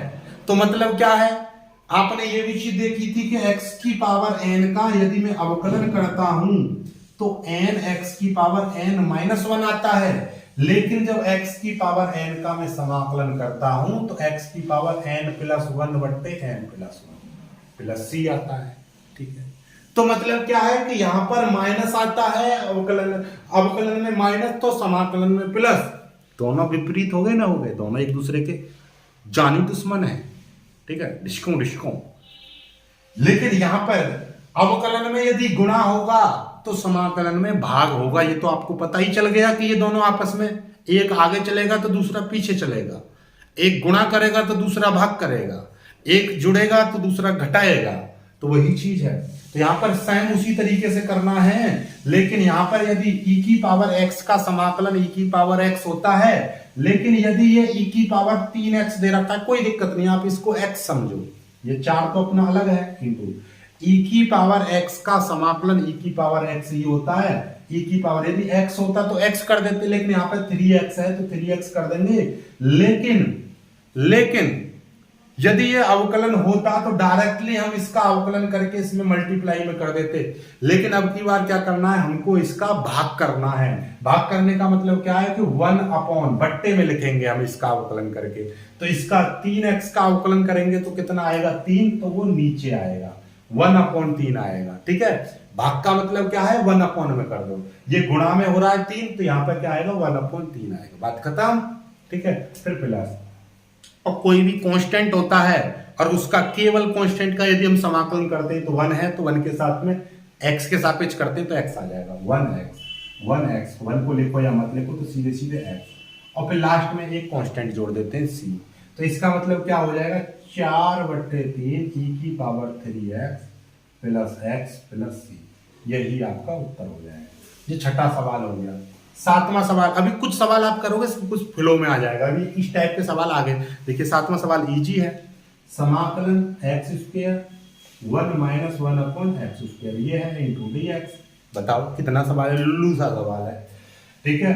तो मतलब क्या है, आपने ये भी चीज देखी थी कि x की पावर n का यदि मैं अवकलन करता हूं तो n x की पावर n -1 आता है, लेकिन जब x की पावर n का मैं समाकलन करता हूं तो x की पावर n + 1 बट्टे n + 1 प्लस c आता है। ठीक है, तो मतलब क्या है कि यहां पर माइनस आता है, अवकलन में माइनस तो समाकलन में प्लस, दोनों विपरीत हो गए ना, हो गए दोनों एक दूसरे के जानी दुश्मन है। ठीक है, डिस्कों डिस्कों। लेकिन यहां पर अवकलन में यदि गुणा होगा तो समाकलन में भाग होगा। ये तो आपको पता ही चल गया कि ये दोनों आपस में, एक आगे चलेगा तो दूसरा पीछे चलेगा, एक गुणा करेगा तो दूसरा भाग करेगा, एक जुड़ेगा तो दूसरा घटाएगा, तो वही चीज है। तो यहां पर सेम उसी तरीके से करना है, लेकिन यहां पर यदि e की पावर x का समाकलन e की पावर x होता है, लेकिन यदि ये e की पावर 3x दे रखा है, कोई दिक्कत नहीं, आप इसको x समझो, ये 4 तो अपना अलग है, इंटू e की पावर x का समाकलन e की पावर x ही होता है। e की पावर यदि x होता तो x कर देते, लेकिन यहाँ पर 3x है तो 3x कर देंगे। लेकिन यदि ये अवकलन होता तो डायरेक्टली हम इसका अवकलन करके इसमें मल्टीप्लाई में कर देते, लेकिन अब की बार क्या करना है, हमको इसका भाग करना है। भाग करने का मतलब क्या है कि 1 बट्टे में लिखेंगे हम इसका अवकलन करके। तो इसका 3x का अवकलन करेंगे तो कितना आएगा 3, तो वो नीचे आएगा 1/3 आएगा। ठीक है, भाग का मतलब क्या है 1 में कर दो, ये गुणा में हो रहा है 3, तो यहाँ पर क्या आएगा 1/3 आएगा, बात खत्म। ठीक है, फिर प्लस, और कोई भी कांस्टेंट होता है और उसका केवल कांस्टेंट का यदि हम समाकलन करते हैं तो 1 है, तो 1 के साथ में x के सापेक्ष करते हैं तो x आ जाएगा 1x 1 को लिखो या मत लिखो, तो सीधे सीधे x, और फिर लास्ट में एक कांस्टेंट जोड़ देते हैं c। तो इसका मतलब क्या हो जाएगा 4/3 e की power 3x plus x plus c, यही आपका उत्तर हो जाएगा। ये छठा सवाल हो गया। 7वां सवाल, अभी कुछ सवाल आप करोगे कुछ फ्लो में आ जाएगा, अभी इस टाइप के सवाल आगे देखिए। 7वां सवाल इजी है, समाकलन x², 1 - 1/x², ये है इंटू dx। बताओ कितना सवाल है, लुल्लू सा सवाल है। ठीक है,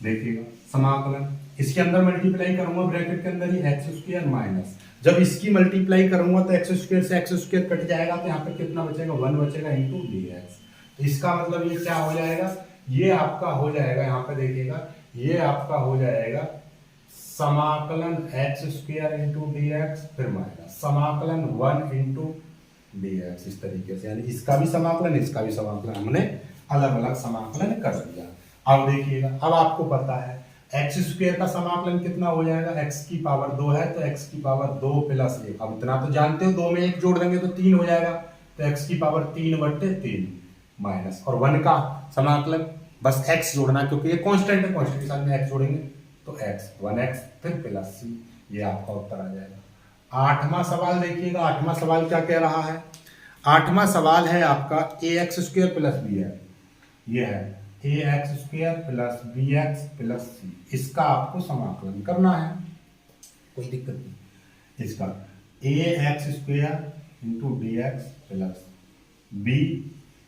देखिएगा समाकलन, इसके अंदर मल्टीप्लाई करूंगा ब्रैकेट के अंदर ही x² माइनस, जब इसकी मल्टीप्लाई करूंगा तो x² से x² कट जाएगा, तो यहाँ पे कितना बचेगा 1 बचेगा इंटू dx। तो इसका मतलब ये क्या हो जाएगा, ये आपका हो जाएगा, यहाँ पे देखिएगा, ये आपका हो जाएगा समाकलन x² इंटू dx, फिर माइनस समाकलन 1 इंटू dx, इस तरीके से, यानी इसका भी समाकलन इसका भी समाकलन हमने अलग अलग समाकलन कर दिया। अब देखिएगा, अब आपको पता है x² का समाकलन कितना हो जाएगा, x की पावर 2 है तो x की पावर 2 प्लस 1, अब इतना तो जानते हो, 2 में 1 जोड़ देंगे तो 3 हो जाएगा, तो x की पावर 3/3 माइनस, और 1 का समाकलन बस x जोड़ना, क्योंकि ये कांस्टेंट है, कांस्टेंट के साथ में x जोड़ेंगे तो x 1x फिर प्लस c, ये आपका उत्तर आ जाएगा। 8वां सवाल देखिएगा, 8वां सवाल क्या कह रहा है, 8वां सवाल है आपका ax² प्लस bx, ये है ax² plus bx plus c, इसका आपको समाकलन करना है, कोई दिक्कत नहीं। इसका ax² into dx plus b,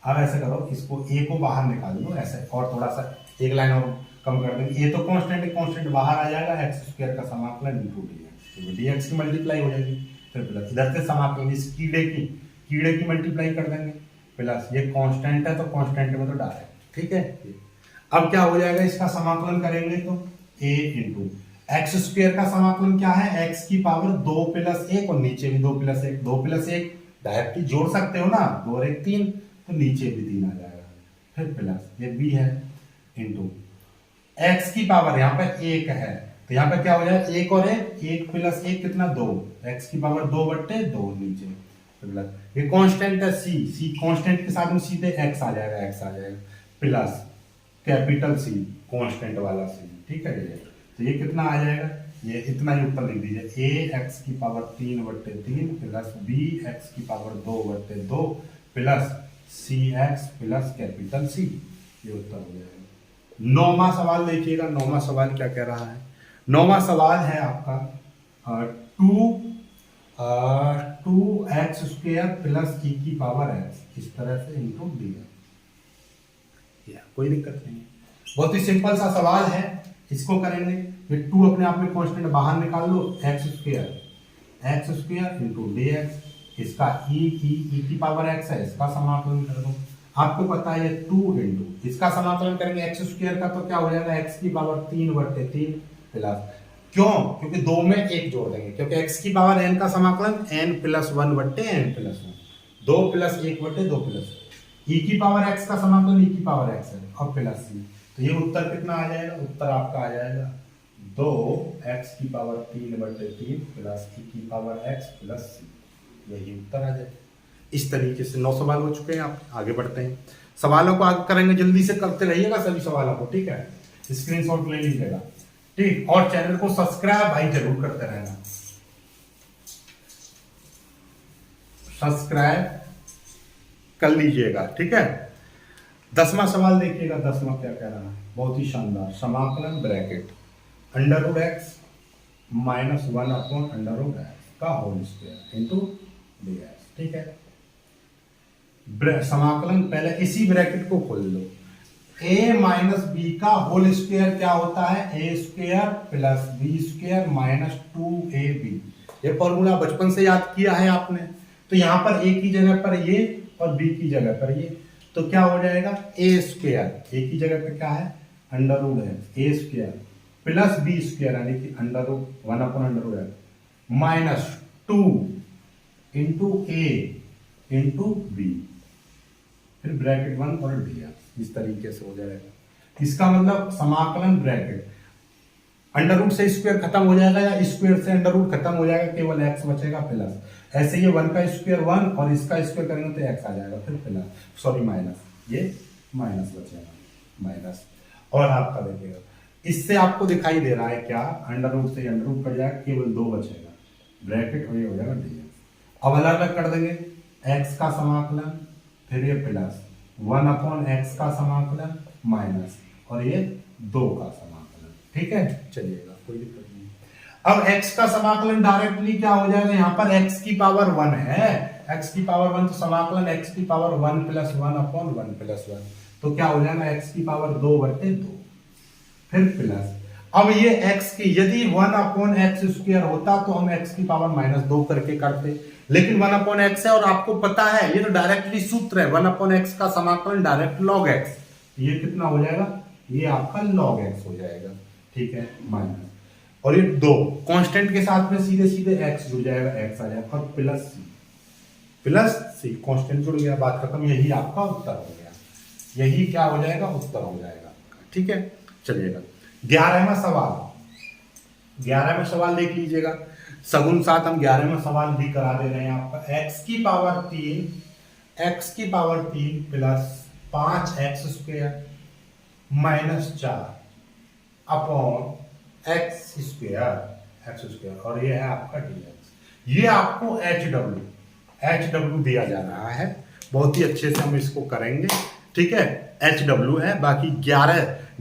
अब ऐसे करो, इसको a को बाहर निकाल लो ऐसे, और थोड़ा सा एक लाइन और कम कर देंगे, ये तो कांस्टेंट है, कांस्टेंट बाहर आ जाएगा, x² का समाकलन इंटू dx, तो dx की मल्टीप्लाई हो जाएगी, फिर प्लस इधर से समाकलन इस कीड़े की मल्टीप्लाई कर देंगे, प्लस ये कांस्टेंट है तो कांस्टेंट में तो डायरेक्ट। ठीक है, अब क्या हो जाएगा, इसका समाकलन करेंगे तो a इंटू x² का समाकलन क्या है, x की पावर 2 प्लस 1, और नीचे भी 2 प्लस 1, 2 प्लस 1 डायरेक्टली जोड़ सकते हो ना, 2 और 1 3, तो नीचे भी 3 आ जाएगा, फिर प्लस ये b है इंटू x की पावर यहाँ पे 1 है, तो यहाँ पे क्या हो जाएगा 1 और 1 प्लस 1 कितना 2, x की पावर 2/2 नीचे प्लस ये कांस्टेंट है c कांस्टेंट के साथ में सीधे x आ जाएगा प्लस कैपिटल C कांस्टेंट वाला c, ठीक है। ये तो ये कितना आ जाएगा, ये इतना ही उत्तर लिख दीजिए, a x की पावर 3/3 प्लस b x की power 2/2 plus cx plus capital C, ये उत्तर हो जाएगा। 9वां सवाल देखिएगा, 9वां सवाल क्या कह रहा है। 9वां सवाल है आपका 2x² प्लस e की पावर x इस तरह से इंटू दिया, कोई दिक्कत नहीं है, बहुत ही सिंपल सा सवाल है। इसको करेंगे, ये 2 अपने आप में कांस्टेंट बाहर निकाल लो, x² इंटू dx, इसका e की पावर x है, इसका समाकलन कर दो। आपको पता है ये 2 इंटू इसका समाकलन करेंगे x² का, तो क्या हो जाएगा x की पावर 3/3 प्लस, क्यों, क्योंकि 2 में 1 जोड़ देंगे, क्योंकि x की पावर n का समाकलन n + 1/n+1, 2 + 1/2 प्लस e की पावर x का समाकलन e की पावर x है और प्लस c, तो ये उत्तर कितना आ जाएगा, उत्तर आपका आ जाएगा 2x की पावर 3/3 प्लस e की पावर x प्लस c, यही उत्तर आ जाएगा। इस तरीके से 9 सवाल हो चुके हैं, आप आगे बढ़ते हैं। सवालों को आगे करेंगे, जल्दी से करते रहिएगा सभी सवालों को, ठीक है, स्क्रीनशॉट ले लीजिएगा, ठीक, और चैनल को सब्सक्राइब भाई जरूर करते रहना, सब्सक्राइब कर लीजिएगा, ठीक है। 10वां सवाल देखिएगा, 10वां क्या कह रहा है, बहुत ही शानदार, समाकलन ब्रैकेट √x - 1/√x का होल स्क्वायर इंटू dx, ठीक है। समाकलन पहले इसी ब्रैकेट को खोल लो, a - b का होल स्क्वायर क्या होता है, a² प्लस b² - 2ab, ये फॉर्मूला बचपन से याद किया है आपने, तो यहां पर a की जगह पर ये और b की जगह पर ये, तो क्या हो जाएगा a² की जगह पर क्या है √x a² प्लस b² यानी कि √1/√x minus 2 into a into b, फिर ब्रैकेट 1 और dx, इस तरीके से हो जाएगा। इसका मतलब समाकलन ब्रैकेट अंडर से स्क्वायर खत्म हो जाएगा या स्क्वायर से अंडर खत्म हो जाएगा, केवल x बचेगा प्लस, ऐसे ये 1 का स्क्वायर 1 और इसका स्क्वायर करेंगे तो x आ जाएगा, फिर प्लस सॉरी माइनस, ये माइनस बचेगा माइनस, और आपका देखिएगा इससे आपको दिखाई दे रहा है क्या, अंडर से अंडर कट जाएगा, केवल 2 बचेगा, ब्रैकेट और ये हो जाएगा dx। अब अलग अलग कर देंगे, x का समाकलन फिर ये प्लस 1/x का समाकलन माइनस और ये 2 का समाकलन, ठीक है, चलिएगा कोई दिक्कत नहीं। अब x का समाकलन डायरेक्टली क्या हो जाएगा, यहाँ पर x की पावर 1 है, x की पावर 1 तो समाकलन x की पावर 1 + 1/1 + 1, तो क्या हो जाएगा x की पावर 2/2 फिर प्लस, अब ये x की यदि 1/x² होता तो हम x की पावर -2 करके करते, लेकिन 1/x है और आपको पता है ये तो डायरेक्टली सूत्र है, 1/x का समाकलन डायरेक्ट log x, ये कितना हो जाएगा, ये आपका log x हो जाएगा, ठीक है, माइनस, और ये 2 कांस्टेंट के साथ में सीधे सीधे x जुड़ जाएगा, x आ जाएगा और प्लस c कांस्टेंट जुड़ गया, बात खत्म, यही आपका उत्तर हो गया, यही क्या हो जाएगा, उत्तर हो जाएगा, ठीक है। चलिएगा 11वां सवाल देख लीजिएगा, सगुन साथ हम 11वां सवाल भी करा दे रहे हैं आपका, x की power 3 plus 5x² minus 4 upon x² और ये है आपका dx, ये आपको hw दिया जा रहा है, बहुत ही अच्छे से हम इसको करेंगे, ठीक है, hw है, बाकी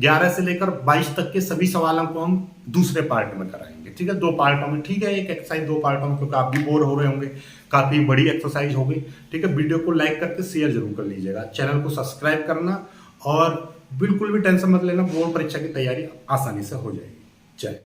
11 से लेकर 22 तक के सभी सवालों को हम दूसरे पार्ट में कराएंगे, ठीक है, 2 पार्टों में, ठीक है, एक एक्सरसाइज 2 पार्टों में, क्योंकि आप भी बोर हो रहे होंगे, काफी बड़ी एक्सरसाइज होगी, ठीक है। वीडियो को लाइक करके शेयर जरूर कर लीजिएगा, चैनल को सब्सक्राइब करना, और बिल्कुल भी टेंशन मत लेना, बोर्ड परीक्षा की तैयारी आसानी से हो जाएगी। जय।